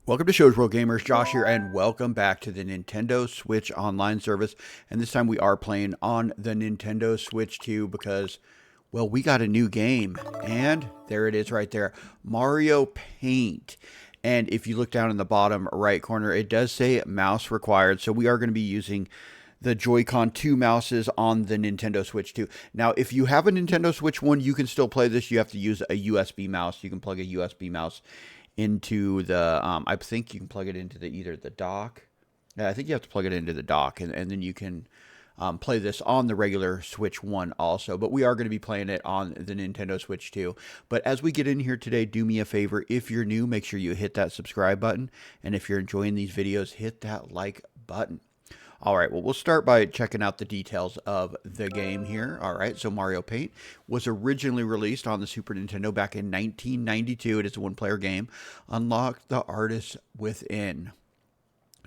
Welcome to Shows World Gamers, Josh here, and welcome back to the Nintendo Switch online service. And this time we are playing on the Nintendo Switch 2 because, well, we got a new game. And there it is right there, Mario Paint. And if you look down in the bottom right corner, it does say mouse required. So we are going to be using the Joy-Con 2 mouses on the Nintendo Switch 2. Now, if you have a Nintendo Switch 1, you can still play this. You have to use a USB mouse. You can plug a USB mouse into the I think you can plug it into either the dock. Yeah, I think you have to plug it into the dock, and then you can play this on the regular Switch 1 also. But we are going to be playing it on the Nintendo Switch 2. But as we get in here today, do me a favor. If you're new, make sure you hit that subscribe button. And if you're enjoying these videos, hit that like button. All right, well, we'll start by checking out the details of the game here. All right, so Mario Paint was originally released on the Super Nintendo back in 1992. It is a one-player game. Unlock the artist within.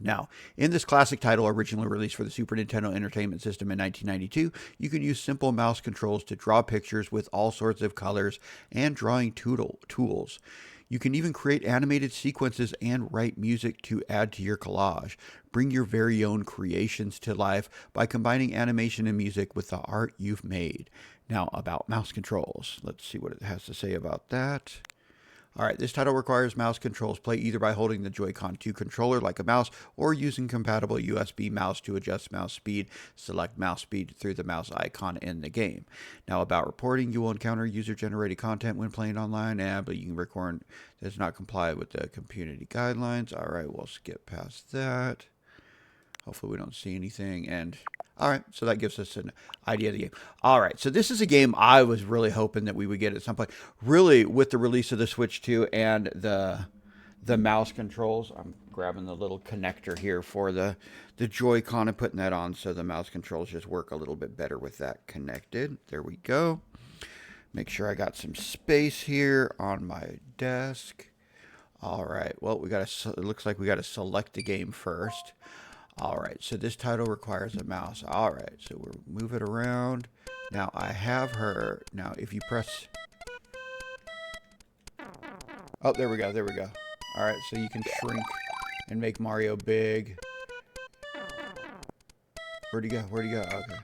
Now, in this classic title, originally released for the Super Nintendo Entertainment System in 1992, you can use simple mouse controls to draw pictures with all sorts of colors and drawing tools. You can even create animated sequences and write music to add to your collage. Bring your very own creations to life by combining animation and music with the art you've made. Now, about mouse controls. Let's see what it has to say about that. All right, this title requires mouse controls. Play either by holding the Joy-Con 2 controller like a mouse or using compatible USB mouse to adjust mouse speed. Select mouse speed through the mouse icon in the game. Now, about reporting, you will encounter user-generated content when playing online, but you can record does not comply with the community guidelines. All right, we'll skip past that. Hopefully we don't see anything. And all right, so that gives us an idea of the game. All right, so this is a game I was really hoping that we would get at some point. Really, with the release of the Switch 2 and the mouse controls, I'm grabbing the little connector here for the Joy-Con and putting that on so the mouse controls just work a little bit better with that connected. There we go. Make sure I got some space here on my desk. All right, well, it looks like we got to select the game first. All right, so this title requires a mouse. All right, so we'll move it around. Now, I have her. Now, if you press... Oh, there we go, there we go. All right, so you can shrink and make Mario big. Where'd he go? Where'd he go? Okay.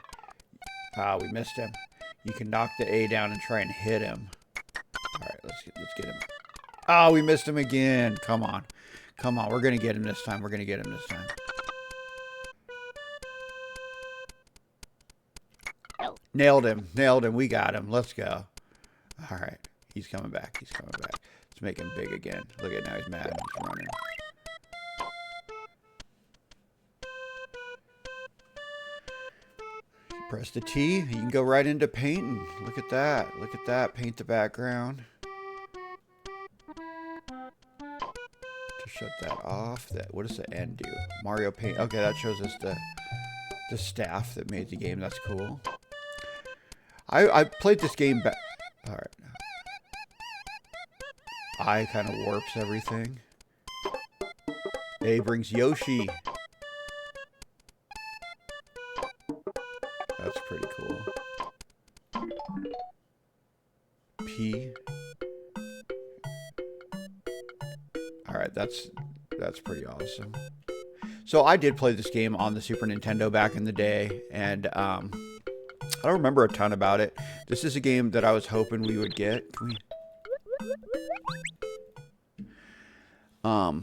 Ah, we missed him. You can knock the A down and try and hit him. All right, let's get him. Oh, we missed him again. Come on. Come on, we're going to get him this time. We're going to get him this time. Nailed him. Nailed him. We got him. Let's go. All right. He's coming back. He's coming back. Let's make him big again. Look at now. He's mad. He's running. Press the T. You can go right into painting. Look at that. Look at that. Paint the background. To shut that off. What does the N do? Mario Paint. Okay, that shows us the staff that made the game. That's cool. I played this game back. All right. I kind of warps everything. A brings Yoshi. That's pretty cool. P. All right, that's pretty awesome. So I did play this game on the Super Nintendo back in the day, and I don't remember a ton about it. This is a game that I was hoping we would get. I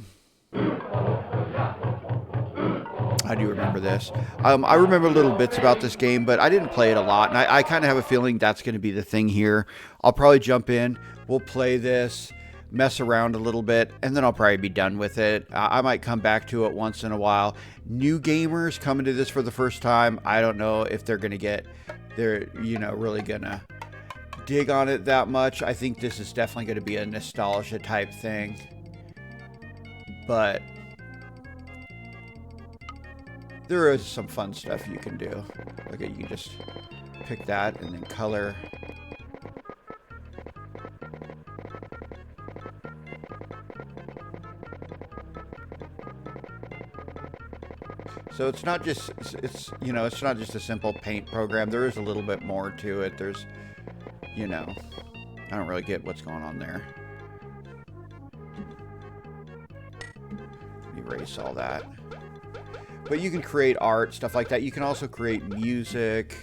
do remember this. I remember little bits about this game, but I didn't play it a lot. And I kind of have a feeling that's going to be the thing here. I'll probably jump in. We'll play this, mess around a little bit, and then I'll probably be done with it. I might come back to it once in a while. New gamers coming to this for the first time, I don't know if they're going to get... They're, really going to dig on it that much. I think this is definitely going to be a nostalgia type thing. But there is some fun stuff you can do. Okay, you can just pick that and then color. So it's not just it's not just a simple paint program. There is a little bit more to it. There's I don't really get what's going on there. erase all that. But you can create art, stuff like that. You can also create music.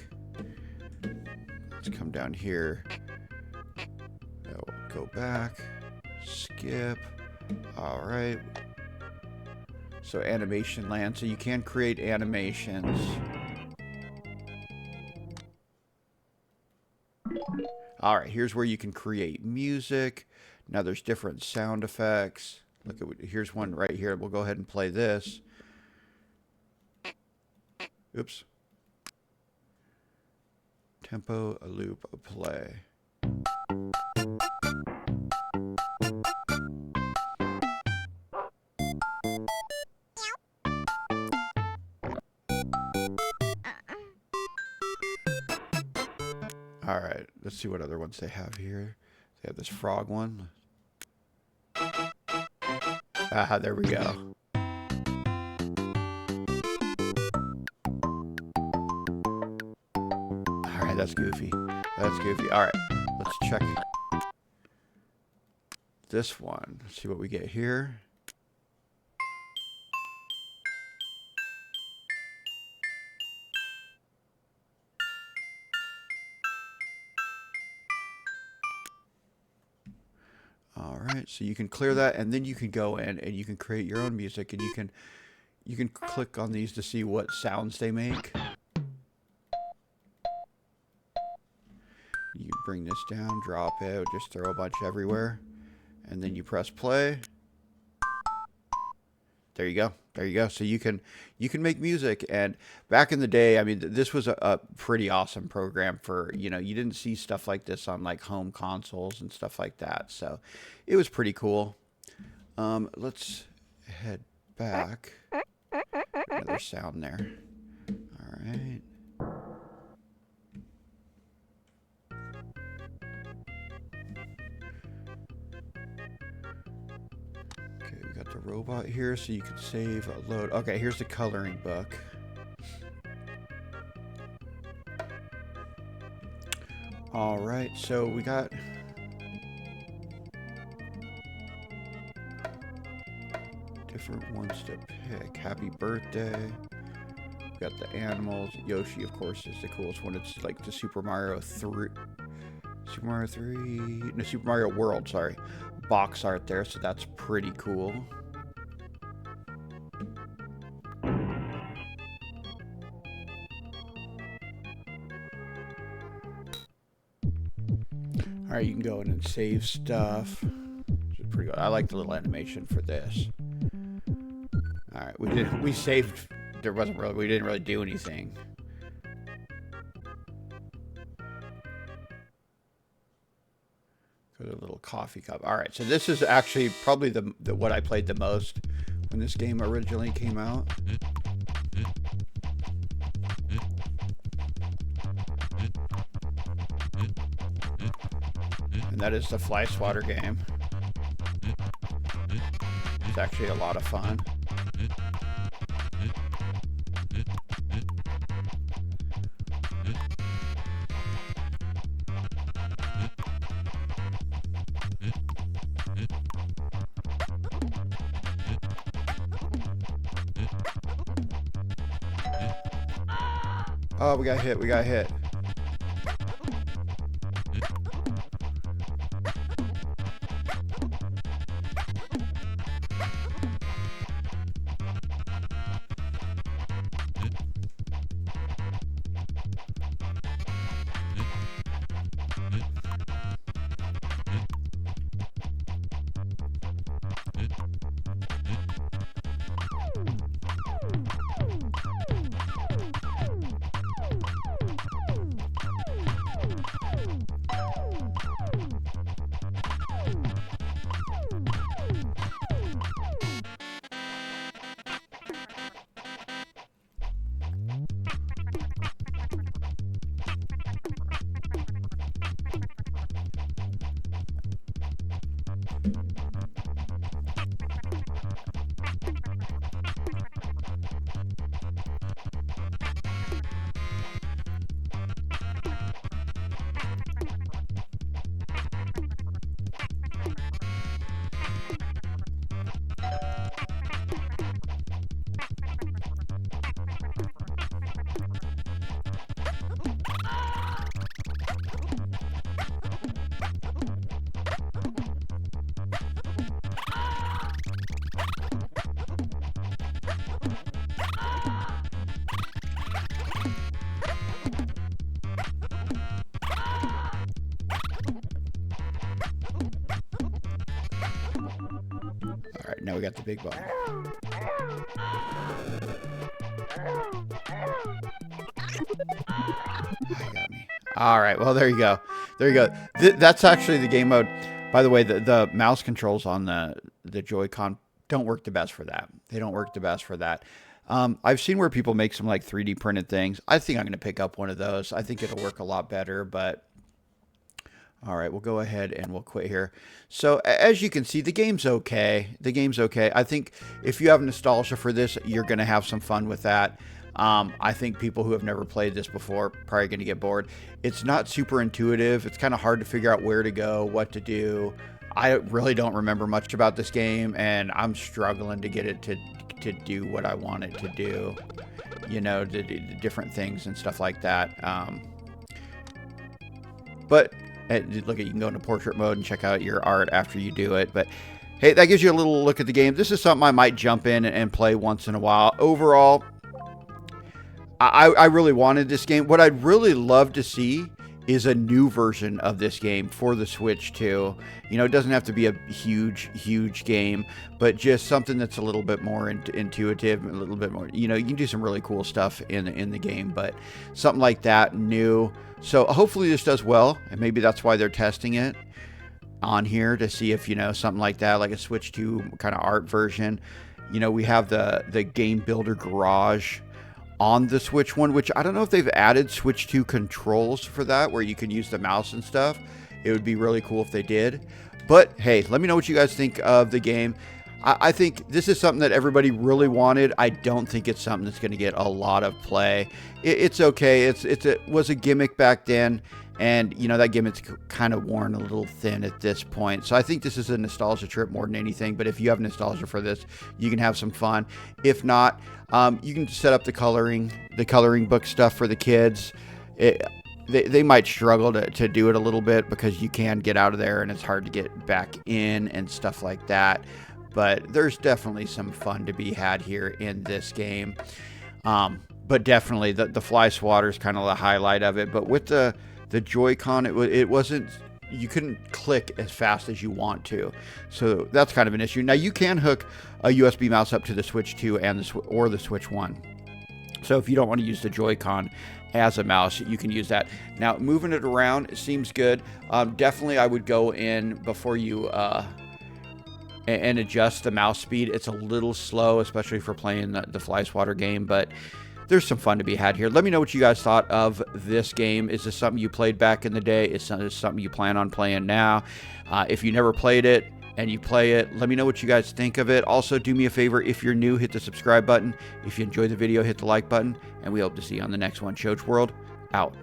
Let's come down here. Oh, go back. Skip. All right. So animation land. So you can create animations. All right, here's where you can create music. Now there's different sound effects. Look at, here's one right here. We'll go ahead and play this. Oops. Tempo, a loop, a play. All right, let's see what other ones they have here. They have this frog one. Ah, there we go. All right, that's goofy. That's goofy. All right, let's check this one. Let's see what we get here. All right, so you can clear that, and then you can go in and you can create your own music, and you can click on these to see what sounds they make. You bring this down, drop it, just throw a bunch everywhere, and then you press play. There you go. There you go. So you can make music. And back in the day, I mean, this was a pretty awesome program for, you know, you didn't see stuff like this on like home consoles and stuff like that. So it was pretty cool. Let's head back. Another sound there. All right. Got the robot here, so you can save, load. Okay, here's the coloring book. All right, so we got different ones to pick. Happy birthday. We got the animals. Yoshi, of course, is the coolest one. It's like the Super Mario 3. Super Mario 3. No, Super Mario World, sorry. Box art there, so that's pretty cool. All right, you can go in and save stuff. Pretty good. I like the little animation for this. All right, we saved. We didn't really do anything. Go to a little coffee cup. All right, so this is actually probably the what I played the most when this game originally came out. And that is the Fly Swatter game. It's actually a lot of fun. Oh, we got hit. We got hit. right, now we got the big button. Got me. All right, well, there you go. There you go. That's actually the game mode. By the way, the mouse controls on the Joy-Con don't work the best for that. They don't work the best for that. I've seen where people make some like 3D printed things. I think I'm going to pick up one of those. I think it'll work a lot better, but all right, we'll go ahead and we'll quit here. So as you can see, the game's okay. The game's okay. I think if you have nostalgia for this, you're going to have some fun with that. I think people who have never played this before probably going to get bored. It's not super intuitive. It's kind of hard to figure out where to go, what to do. I really don't remember much about this game, and I'm struggling to get it to do what I want it to do. You know, the different things and stuff like that. But look, you can go into portrait mode and check out your art after you do it. But hey, that gives you a little look at the game. This is something I might jump in and play once in a while. Overall, I really wanted this game. What I'd really love to see is a new version of this game for the Switch too. You know, it doesn't have to be a huge game, but just something that's a little bit more intuitive, a little bit more, you know, you can do some really cool stuff in the game, but something like that new. So hopefully this does well, and maybe that's why they're testing it on here to see if, you know, something like that, like a Switch 2 kind of art version. You know, we have the Game Builder Garage on the Switch one, which I don't know if they've added Switch 2 controls for that, where you can use the mouse and stuff. It would be really cool if they did. But hey, let me know what you guys think of the game. I think this is something that everybody really wanted. I don't think it's something that's going to get a lot of play. It's okay. It was a gimmick back then, and you know that gimmick's kind of worn a little thin at this point. So I think this is a nostalgia trip more than anything. But if you have nostalgia for this, you can have some fun. If not, you can set up the coloring book stuff for the kids. They might struggle to do it a little bit because you can get out of there and it's hard to get back in and stuff like that. But there's definitely some fun to be had here in this game. But definitely the fly swatter is kind of the highlight of it. But with the Joy-Con, it wasn't, you couldn't click as fast as you want to. So that's kind of an issue. Now you can hook a USB mouse up to the Switch 2 and the Switch 1. So if you don't want to use the Joy-Con as a mouse, you can use that. Now moving it around, it seems good. Definitely I would go in before you and adjust the mouse speed. It's a little slow, especially for playing the fly swatter game, but there's some fun to be had here. Let me know what you guys thought of this game. Is this something you played back in the day? Is this something you plan on playing now? If you never played it and you play it, let me know what you guys think of it. Also, do me a favor, if you're new, hit the subscribe button. If you enjoyed the video, hit the like button, and we hope to see you on the next one. Shoach World, out.